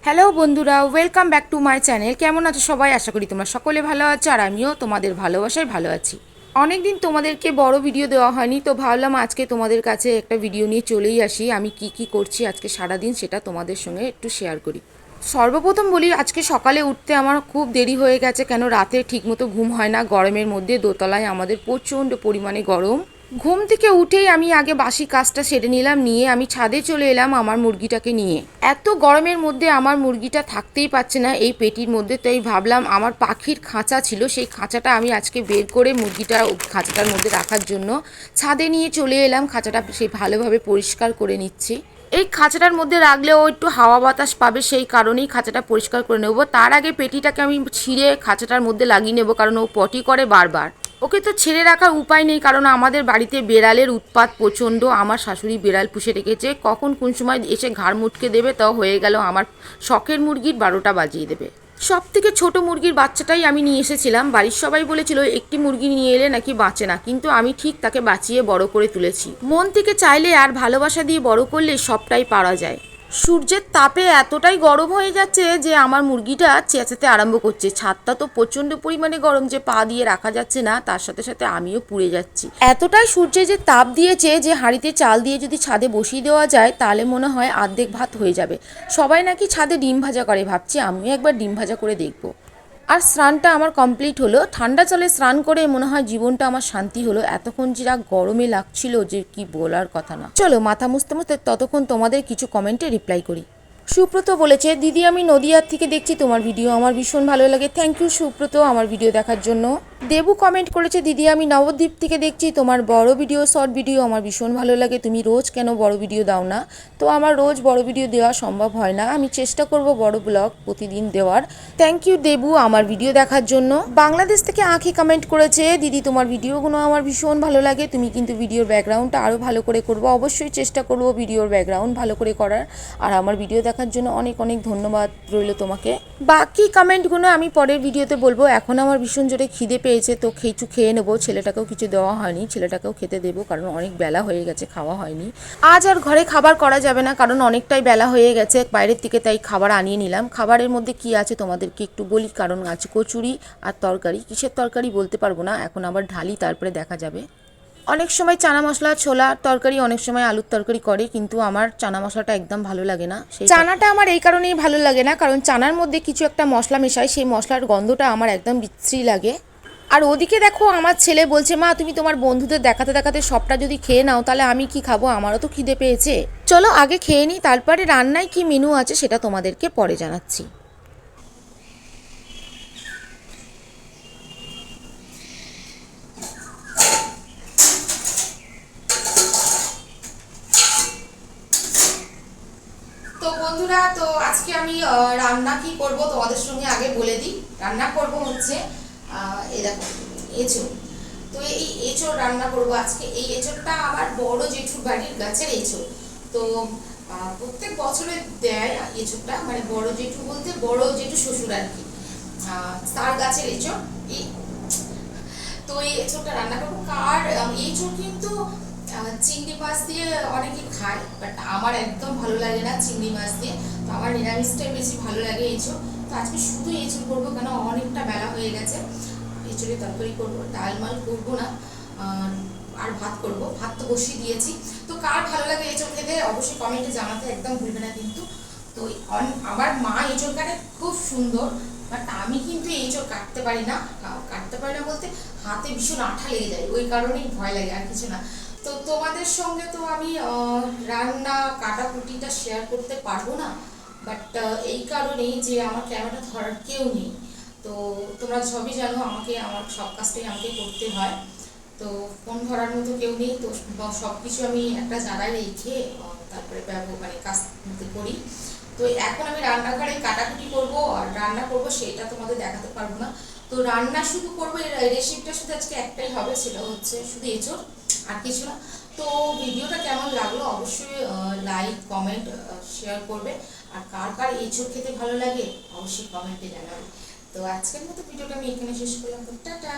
Hello বন্ধুরা, welcome back to my channel. কেমন আছো সবাই? আশা করি তোমরা সকলে ভালো আছো আর আমিও তোমাদের ভালোবাসায় ভালো আছি। অনেক দিন তোমাদেরকে বড় ভিডিও দেওয়া হয়নি, তো ভাবলাম আজকে তোমাদের কাছে একটা ভিডিও নিয়ে চলেই আসি। আমি কি করছি আজকে সারাদিন সেটা তোমাদের সঙ্গে একটু শেয়ার করি। সর্বপ্রথম বলি, আজকে সকালে উঠতে আমার খুব দেরি হয়ে গেছে, কেন রাতে ঠিকমতো ঘুম হয় না। গরমের মধ্যে দোতলায় আমাদের প্রচণ্ড পরিমাণে গরম। ঘুম থেকে উঠেই আমি আগে বাসি কাজটা সেরে নিলাম, নিয়ে আমি ছাদে চলে এলাম আমার মুরগিটাকে নিয়ে। এত গরমের মধ্যে আমার মুরগিটা থাকতেই পারছে না এই পেটির মধ্যে, তাই ভাবলাম আমার পাখির খাঁচা ছিল, সেই খাঁচাটা আমি আজকে বের করে মুরগিটা খাঁচাটার মধ্যে রাখার জন্য ছাদে নিয়ে চলে এলাম। খাঁচাটা সেই ভালোভাবে পরিষ্কার করে নিচ্ছি। এই খাঁচাটার মধ্যে রাখলে ও একটু হাওয়া বাতাস পাবে, সেই কারণেই খাঁচাটা পরিষ্কার করে নেবো। তার আগে পেটিটাকে আমি ছিঁড়ে খাঁচাটার মধ্যে লাগিয়ে নেবো, কারণ ও পটি করে বারবার। ওকে তো ছেড়ে রাখার উপায় নেই, কারণ আমাদের বাড়িতে বেড়ালের উৎপাত প্রচণ্ড। আমার শাশুড়ি বেড়াল পুষে রেখেছে, কখন কোন সময় এসে ঘাড় মুটকে দেবে তাও হয়ে গেল আমার শখের মুরগির 12টা বাজিয়ে দেবে। সব থেকে ছোট মুরগির বাচ্চাটাই আমি নিয়ে এসেছিলাম। বাড়ির সবাই বলেছিল একটি মুরগি নিয়ে এলে নাকি বাঁচে না, কিন্তু আমি ঠিক তাকে বাঁচিয়ে বড় করে তুলেছি। মন থেকে চাইলে আর ভালোবাসা দিয়ে বড় করলে সবটাই পারা যায়। সূর্যের তাপে এতটাই গরম হয়ে যাচ্ছে যে আমার মুরগিটা চেঁচাতে আরম্ভ করছে। ছাদটা তো প্রচণ্ড পরিমাণে গরম যে পা দিয়ে রাখা যাচ্ছে না, তার সাথে সাথে আমিও পুড়ে যাচ্ছি। এতটাই সূর্যে যে তাপ দিয়েছে যে হাঁড়িতে চাল দিয়ে যদি ছাদে বসিয়ে দেওয়া যায় তাহলে মনে হয় অর্ধেক ভাত হয়ে যাবে। সবাই নাকি ছাদে ডিম ভাজা করে, ভাবছি আমিও একবার ডিম ভাজা করে দেখবো। আর স্নানটা আমার কমপ্লিট হলো। ঠান্ডা জলে স্নান করে মনে হয় জীবনটা আমার শান্তি হলো। এতক্ষণ যা গরমে লাগছিল যে কি বলার কথা না। চলো মাথা মুছতে মুছতে ততক্ষণ তোমাদের কিছু কমেন্টে রিপ্লাই করি। সুব্রত বলেছে, দিদি আমি নদিয়ার থেকে দেখছি তোমার ভিডিও, আমার ভীষণ ভালো লাগে। থ্যাংক ইউ সুব্রত আমার ভিডিও দেখার জন্য। দেবু কমেন্ট করেছে, দিদি আমি নবদ্বীপ থেকে দেখছি তোমার বড় ভিডিও, শর্ট ভিডিও আমার ভীষণ ভালো লাগে। তুমি রোজ কেন বড় ভিডিও দাও না? তো আমার রোজ বড় ভিডিও দেওয়া সম্ভব হয় না, আমি চেষ্টা করব বড় ব্লগ প্রতিদিন দেওয়ার। থ্যাংক ইউ দেবু আমার ভিডিও দেখার জন্য। বাংলাদেশ থেকে আঁখি কমেন্ট করেছে, দিদি তোমার ভিডিওগুলো আমার ভীষণ ভালো লাগে, তুমি কিন্তু ভিডিওর ব্যাকগ্রাউন্ডটা আরও ভালো করে করবো। অবশ্যই চেষ্টা করবো ভিডিওর ব্যাকগ্রাউন্ড ভালো করে করার। আর আমার ভিডিও দেখার জন্য অনেক অনেক ধন্যবাদ রইল তোমাকে। বাকি কমেন্টগুলো আমি পরের ভিডিওতে বলবো। এখন আমার ভীষণ জোরে খিদে পেয়েছে, তো কিছু খেয়ে নেবো। ছেলেটাকেও কিছু দেওয়া হয়নি, ছেলেটাকেও খেতে দেবো, কারণ অনেক বেলা হয়ে গেছে, খাওয়া হয়নি। আজ আর ঘরে খাবার করা যাবে না, কারণ অনেকটাই বেলা হয়ে গেছে বাইরের থেকে, তাই খাবার আনিয়ে নিলাম। খাবারের মধ্যে কি আছে তোমাদেরকে একটু বলি, কারণ আছে কচুরি আর তরকারি। কিসের তরকারি বলতে পারবো না, এখন আবার ঢালি তারপরে দেখা যাবে। অনেক সময় চানা মশলা ছোলার তরকারি, অনেক সময় আলুর তরকারি করে, কিন্তু আমার চানা মশলাটা একদম ভালো লাগে না। সেই চানাটা আমার এই কারণেই ভালো লাগে না, কারণ চানার মধ্যে কিছু একটা মশলা মেশায়, সেই মশলার গন্ধটা আমার একদম বিশ্রী লাগে। আর ওদিকে দেখো আমার ছেলে বলছে, মা তুমি তোমার বন্ধুদের দেখাতে দেখাতে সবটা যদি খেয়ে নাও তাহলে আমি কি খাবো, আমারও তো খিদে পেয়েছে। চলো আগে খেয়ে নিই, তারপরে রান্নায় কি মেনু আছে সেটা তোমাদেরকে পরে জানাচ্ছি। তো বন্ধুরা, তো আজকে আমি রান্না কি করব তোমাদের সঙ্গে আগে বলে দিই। রান্না করব হচ্ছে এই দেখো এঁচোড়। তো এই এঁচোড় রান্না করব আজকে। এই এঁচোড়টা আমার বড় জেঠুর বাড়ির গাছের এঁচোড়। তো প্রত্যেক বছরে দেয় এঁচোড়টা, মানে বড় জেঠু বলতে বড় জেঠু শ্বশুর আর কি, তার গাছের এঁচোড়। এই তো এই এঁচোড়টা রান্না করবো। কার এঁচোড় কিন্তু চিংড়ি মাছ দিয়ে অনেকে খায়, বাট আমার একদম ভালো লাগে না চিংড়ি মাছ দিয়ে। তো আমার নিরামিষটাই বেশি ভালো লাগে এঁচোড়। তো আজকে শুধু এঁচোড় করবো, কেন অনেকটা বেলা হয়ে গেছে। এঁচোড়ের তরকারি করবো, ডাল মাল করবো না, আর ভাত করব। ভাত তো বসিয়ে দিয়েছি। তো কার ভালো লাগে এঁচোড় খেতে অবশ্যই কমেন্টে জানাতে একদম ভুলবে না কিন্তু। তো আমার মা এঁচোড় কাটে খুব সুন্দর, বাট আমি কিন্তু এঁচোড় কাটতে পারি না। কাটতে পারি না বলতে হাতে ভীষণ আঠা লেগে যায়, ওই কারণেই ভয় লাগে, আর কিছু না। তো তোমাদের সঙ্গে তো আমি রান্না কাটাকুটিটা শেয়ার করতে পারবো না, বাট এই কারণেই যে আমার ক্যামেরা ধরার কেউ নেই। তো তোমরা সবই জানো, আমাকে আমার সব কাজটাই আমাকে করতে হয়। তো ফোন ধরার মতো কেউ নেই, তো সব কিছু আমি একটা জায়গায় রেখে তারপরে মানে কাজ করি। তো এখন আমি রান্নাঘরে কাটাকুটি করব আর রান্না করব, সেটা তোমাদের দেখাতে পারবো না। তো রান্না শুধু করবো, এই রেসিপিটা শুধু আজকে একটাই হবে, সেটা হচ্ছে শুধু এঁচোড়, আর কিছু না। তো ভিডিওটা কেমন লাগলো অবশ্যই লাইক কমেন্ট শেয়ার করবে। আর কার কার এঁচোড় খেতে ভালো লাগে অবশ্যই কমেন্টে জানাবে। তো আজকের মতো ভিডিওটা আমি এখানে শেষ করলাম। টাটা।